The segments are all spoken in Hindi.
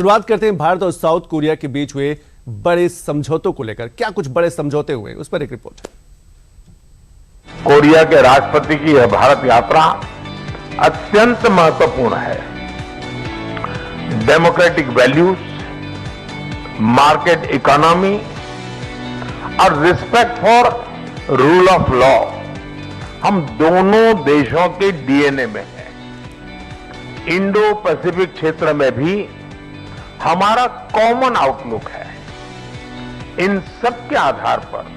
शुरुआत करते हैं भारत और साउथ कोरिया के बीच हुए बड़े समझौतों को लेकर। क्या कुछ बड़े समझौते हुए, उस पर एक रिपोर्ट है। कोरिया के राष्ट्रपति की यह भारत यात्रा अत्यंत महत्वपूर्ण है। डेमोक्रेटिक वैल्यूज, मार्केट इकोनॉमी और respect for rule of law हम दोनों देशों के डीएनए में है। इंडो पैसिफिक क्षेत्र में भी हमारा कॉमन आउटलुक है। इन सब के आधार पर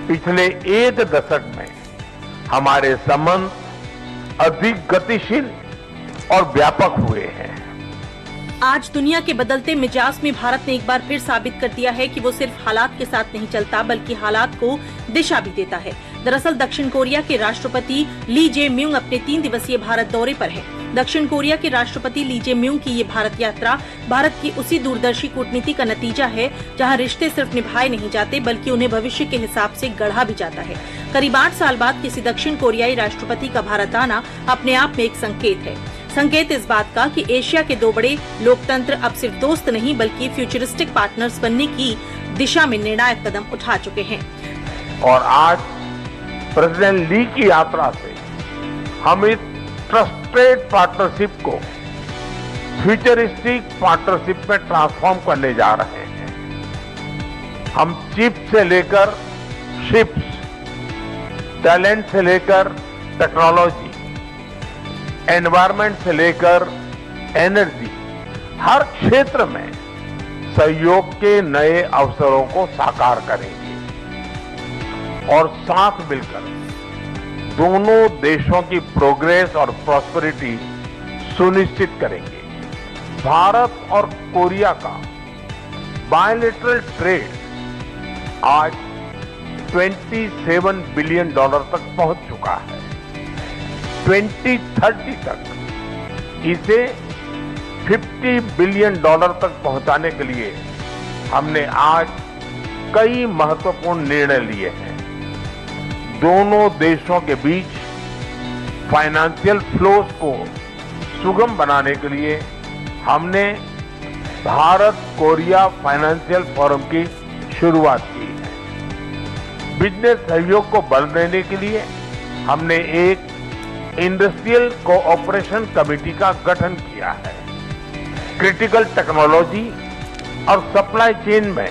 पिछले एक दशक में हमारे संबंध अधिक गतिशील और व्यापक हुए हैं। आज दुनिया के बदलते मिजाज में भारत ने एक बार फिर साबित कर दिया है कि वो सिर्फ हालात के साथ नहीं चलता बल्कि हालात को दिशा भी देता है। दरअसल दक्षिण कोरिया के राष्ट्रपति ली जे म्यूंग अपने 3 दिवसीय भारत दौरे पर हैं। दक्षिण कोरिया के राष्ट्रपति ली जे म्यूंग की ये भारत यात्रा भारत की उसी दूरदर्शी कूटनीति का नतीजा है जहां रिश्ते सिर्फ निभाए नहीं जाते बल्कि उन्हें भविष्य के हिसाब से गढ़ा भी जाता है। करीब 8 साल बाद किसी दक्षिण कोरियाई राष्ट्रपति का भारत आना अपने आप में एक संकेत है। संकेत इस बात का कि एशिया के 2 बड़े लोकतंत्र अब सिर्फ दोस्त नहीं बल्कि फ्यूचरिस्टिक पार्टनर्स बनने की दिशा में निर्णायक कदम उठा चुके हैं। और आज प्रेसिडेंट ली की यात्रा से हम इस ट्रस्टेड पार्टनरशिप को फ्यूचरिस्टिक पार्टनरशिप में ट्रांसफॉर्म करने जा रहे हैं। हम चिप से लेकर शिप्स, टैलेंट से लेकर टेक्नोलॉजी, एनवायरमेंट से लेकर एनर्जी, हर क्षेत्र में सहयोग के नए अवसरों को साकार करेंगे और साथ मिलकर दोनों देशों की प्रोग्रेस और प्रॉस्पेरिटी सुनिश्चित करेंगे। भारत और कोरिया का बायलैटरल ट्रेड आज $27 बिलियन तक पहुंच चुका है। 2030 तक इसे $50 बिलियन तक पहुंचाने के लिए हमने आज कई महत्वपूर्ण निर्णय लिए हैं। दोनों देशों के बीच फाइनेंशियल फ्लोस को सुगम बनाने के लिए हमने भारत कोरिया फाइनेंशियल फोरम की शुरुआत की है। बिजनेस सहयोग को बल देने के लिए हमने एक इंडस्ट्रियल कोऑपरेशन कमेटी का गठन किया है। क्रिटिकल टेक्नोलॉजी और सप्लाई चेन में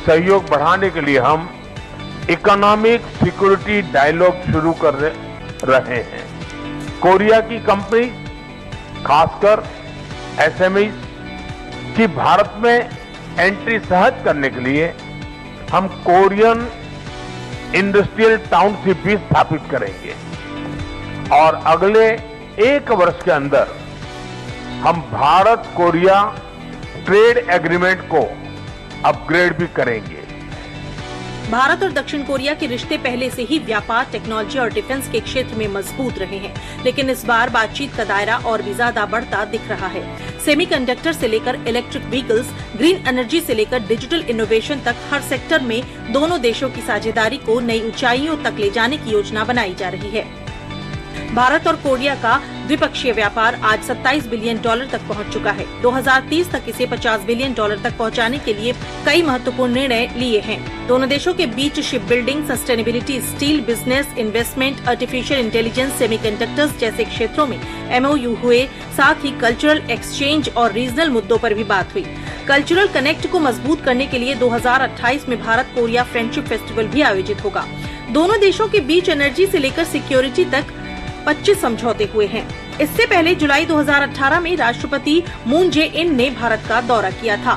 सहयोग बढ़ाने के लिए हम इकोनॉमिक सिक्योरिटी डायलॉग शुरू कर रहे हैं। कोरिया की कंपनी, खासकर एसएमई की भारत में एंट्री सहज करने के लिए हम कोरियन इंडस्ट्रियल टाउनशिप भी स्थापित करेंगे और अगले 1 वर्ष के अंदर हम भारत कोरिया ट्रेड एग्रीमेंट को अपग्रेड भी करेंगे। भारत और दक्षिण कोरिया के रिश्ते पहले से ही व्यापार, टेक्नोलॉजी और डिफेंस के क्षेत्र में मजबूत रहे हैं, लेकिन इस बार बातचीत का दायरा और भी ज्यादा बढ़ता दिख रहा है। सेमीकंडक्टर से लेकर इलेक्ट्रिक व्हीकल्स, ग्रीन एनर्जी से लेकर डिजिटल इनोवेशन तक हर सेक्टर में दोनों देशों की साझेदारी को नई ऊंचाइयों तक ले जाने की योजना बनाई जा रही है। भारत और कोरिया का द्विपक्षीय व्यापार आज $27 बिलियन तक पहुंच चुका है। 2030 तक इसे $50 बिलियन तक पहुंचाने के लिए कई महत्वपूर्ण निर्णय लिए हैं। दोनों देशों के बीच ship building, sustainability, steel business, investment, artificial intelligence, semiconductors जैसे क्षेत्रों में MOU हुए। साथ ही कल्चरल एक्सचेंज और रीजनल मुद्दों पर भी बात हुई। कल्चरल कनेक्ट को मजबूत करने के लिए 2028 में भारत कोरिया फ्रेंडशिप फेस्टिवल भी आयोजित होगा। दोनों देशों के बीच एनर्जी से लेकर सिक्योरिटी तक 25 समझौते हुए हैं। इससे पहले जुलाई 2018 में राष्ट्रपति मून जे इन ने भारत का दौरा किया था।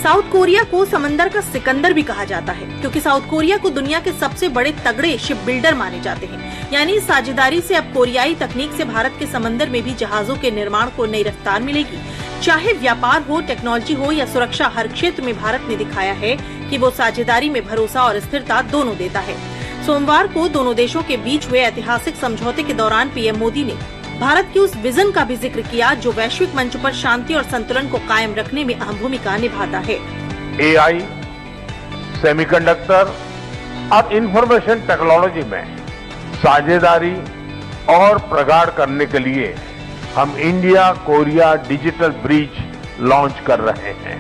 साउथ कोरिया को समंदर का सिकंदर भी कहा जाता है क्योंकि साउथ कोरिया को दुनिया के सबसे बड़े तगड़े शिप बिल्डर माने जाते हैं। यानी इस साझेदारी से अब कोरियाई तकनीक से भारत के समंदर में भी जहाजों के निर्माण को नई रफ्तार मिलेगी। चाहे व्यापार हो, टेक्नोलॉजी हो या सुरक्षा, हर क्षेत्र में भारत ने दिखाया है कि वो साझेदारी में भरोसा और स्थिरता दोनों देता है। सोमवार को दोनों देशों के बीच हुए ऐतिहासिक समझौते के दौरान पीएम मोदी ने भारत की उस विजन का भी जिक्र किया जो वैश्विक मंच पर शांति और संतुलन को कायम रखने में अहम भूमिका निभाता है। AI, सेमीकंडक्टर और इंफॉर्मेशन टेक्नोलॉजी में साझेदारी और प्रगाढ़ करने के लिए हम India Korea digital bridge launch कर रहे हैं।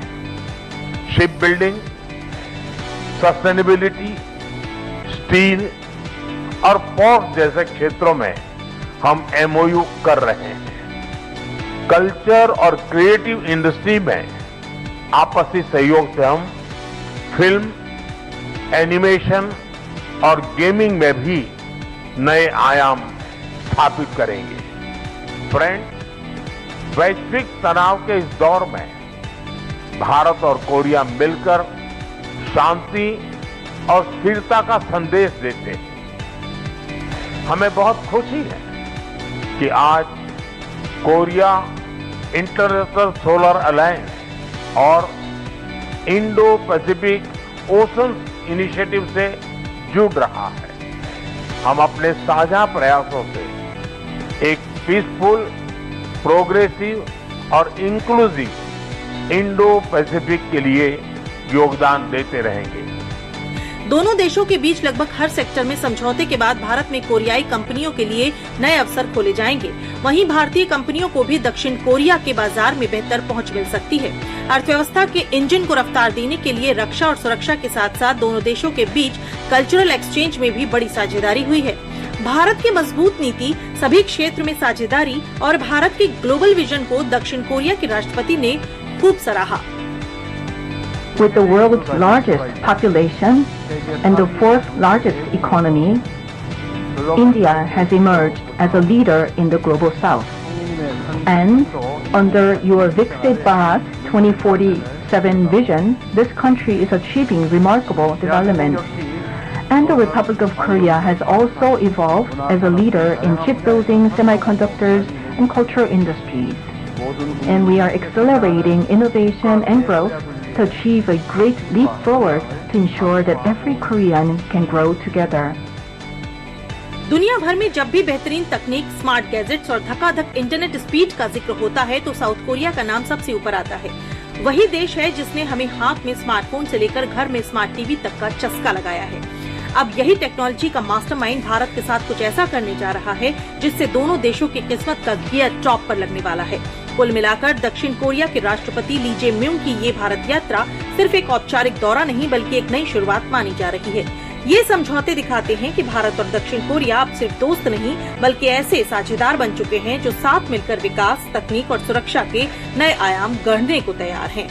शिप बिल्डिंग, सस्टेनेबिलिटी, स्टील और पोर्ट जैसे क्षेत्रों में हम एमओयू कर रहे हैं। कल्चर और क्रिएटिव इंडस्ट्री में आपसी सहयोग से हम फिल्म, एनिमेशन और गेमिंग में भी नए आयाम स्थापित करेंगे। फ्रेंड्स, वैश्विक तनाव के इस दौर में भारत और कोरिया मिलकर शांति और स्थिरता का संदेश देते हैं। हमें बहुत खुशी है कि आज कोरिया इंटरनेशनल सोलर अलायंस और इंडो पैसिफिक ओशन इनिशिएटिव से जुड़ रहा है। हम अपने साझा प्रयासों से एक पीसफुल, प्रोग्रेसिव और इंक्लूसिव इंडो पैसिफिक के लिए योगदान देते रहेंगे। दोनों देशों के बीच लगभग हर सेक्टर में समझौते के बाद भारत में कोरियाई कंपनियों के लिए नए अवसर खोले जाएंगे। वहीं भारतीय कंपनियों को भी दक्षिण कोरिया के बाजार में बेहतर पहुंच मिल सकती है। अर्थव्यवस्था के इंजन को रफ्तार देने के लिए रक्षा और सुरक्षा के साथ साथ दोनों देशों के बीच कल्चरल एक्सचेंज में भी बड़ी साझेदारी हुई है। भारत की मजबूत नीति, सभी क्षेत्र में साझेदारी और भारत के ग्लोबल विजन को दक्षिण कोरिया के राष्ट्रपति ने खूब सराहा। With the world's largest population and the fourth largest economy, India has emerged as a leader in the global south. And under your Viksit Bharat 2047 vision, this country is achieving remarkable development. And the Republic of Korea has also evolved as a leader in shipbuilding, semiconductors, and cultural industries. And we are accelerating innovation and growth to achieve a great leap forward to ensure that every Korean can grow together. दुनिया भर में जब भी बेहतरीन तकनीक, स्मार्ट गैजेट्स और धकाधक इंटरनेट स्पीड का जिक्र होता है तो साउथ कोरिया का नाम सबसे ऊपर आता है। वही देश है जिसने हमें हाथ में स्मार्टफोन से लेकर घर में स्मार्ट टीवी तक का चस्का लगाया है। अब यही टेक्नोलॉजी का मास्टरमाइंड भारत के साथ कुछ ऐसा करने जा रहा है जिससे दोनों देशों की किस्मत का गियर टॉप पर लगने वाला है। कुल मिलाकर दक्षिण कोरिया के राष्ट्रपति ली जे म्यूंग की ये भारत यात्रा सिर्फ एक औपचारिक दौरा नहीं बल्कि एक नई शुरुआत मानी जा रही है। ये समझौते दिखाते हैं कि भारत और दक्षिण कोरिया अब सिर्फ दोस्त नहीं बल्कि ऐसे साझेदार बन चुके हैं जो साथ मिलकर विकास, तकनीक और सुरक्षा के नए आयाम गढ़ने को तैयार हैं।